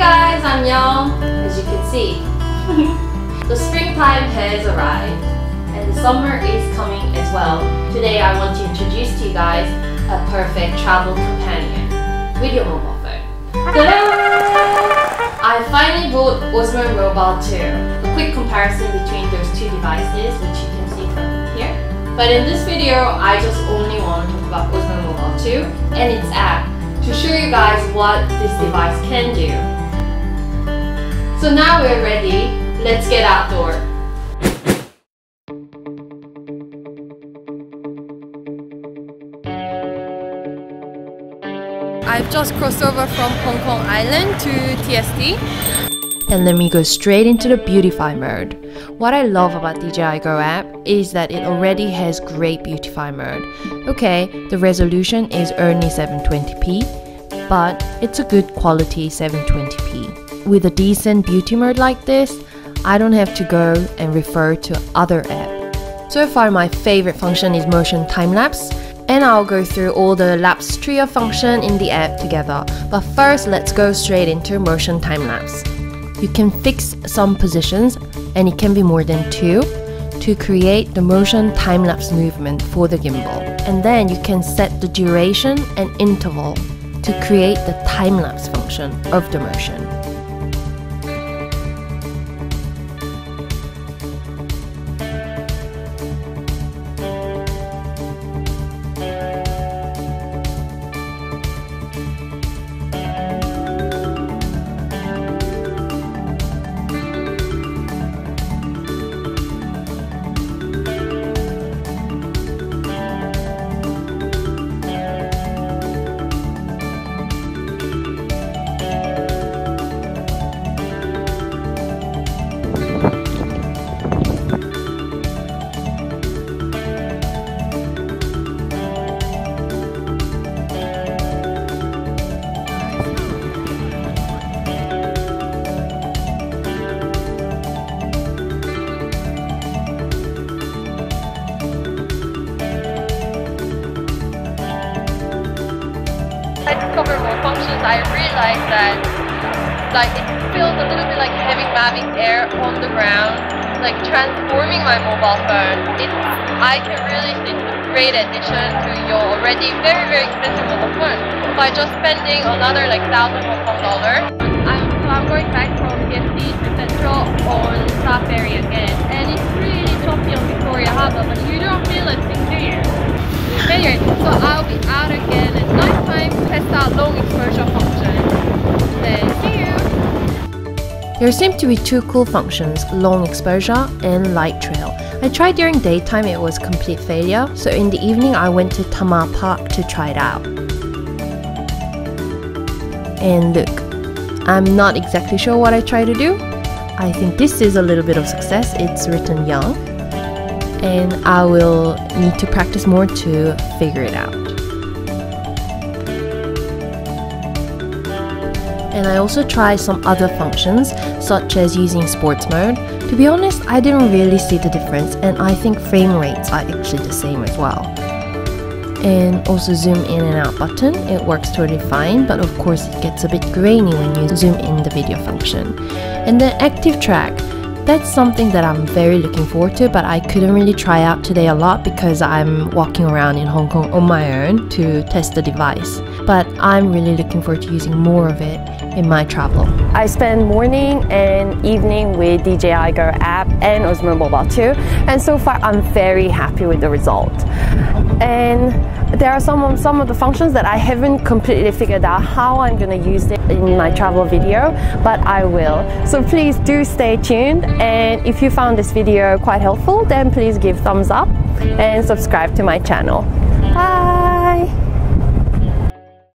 guys, 안녕. As you can see, the springtime has arrived and the summer is coming as well. Today I want to introduce to you guys a perfect travel companion with your mobile phone. I finally bought Osmo Mobile 2. A quick comparison between those two devices, which you can see from here. But in this video, I just only want to talk about Osmo Mobile 2 and its app to show you guys what this device can do. So now we're ready, let's get outdoors. I've just crossed over from Hong Kong Island to TST. And let me go straight into the beautify mode. What I love about DJI Go app is that it already has great beautify mode. Okay, the resolution is only 720p, but it's a good quality 720p. With a decent beauty mode like this, I don't have to go and refer to other apps. So far my favorite function is motion time-lapse, and I'll go through all the lapse trio function in the app together. But first, let's go straight into motion time-lapse. You can fix some positions, and it can be more than 2, to create the motion time-lapse movement for the gimbal. And then you can set the duration and interval to create the time-lapse function of the motion. I discovered more functions. I realized that it feels a little bit like having Mavic Air on the ground, like transforming my mobile phone. I can really see it's a great addition to your already very, very expensive mobile phone by just spending another like 1,000 Hong Kong dollars. I'm going back from TST to Central on South Ferry again, and it's really choppy on Victoria Harbour, but you don't feel it, do you? Anyway, so I'll be out again at night time to test out long exposure function. Then see you! There seem to be two cool functions, long exposure and light trail. I tried during daytime, it was complete failure, so in the evening I went to Tamar Park to try it out. And look, I'm not exactly sure what I try to do. I think this is a little bit of success, it's written young. And I will need to practice more to figure it out. And I also tried some other functions, such as using sports mode. To be honest, I didn't really see the difference, and I think frame rates are actually the same as well. And also zoom in and out button, it works totally fine, but of course it gets a bit grainy when you zoom in the video function. And then active track. That's something that I'm very looking forward to, but I couldn't really try out today a lot because I'm walking around in Hong Kong on my own to test the device. But I'm really looking forward to using more of it in my travel. I spend morning and evening with DJI Go app and Osmo Mobile 2, and so far I'm very happy with the result. And there are some of the functions that I haven't completely figured out how I'm going to use it in my travel video, but I will. So please do stay tuned, and if you found this video quite helpful, then please give thumbs up and subscribe to my channel. Bye!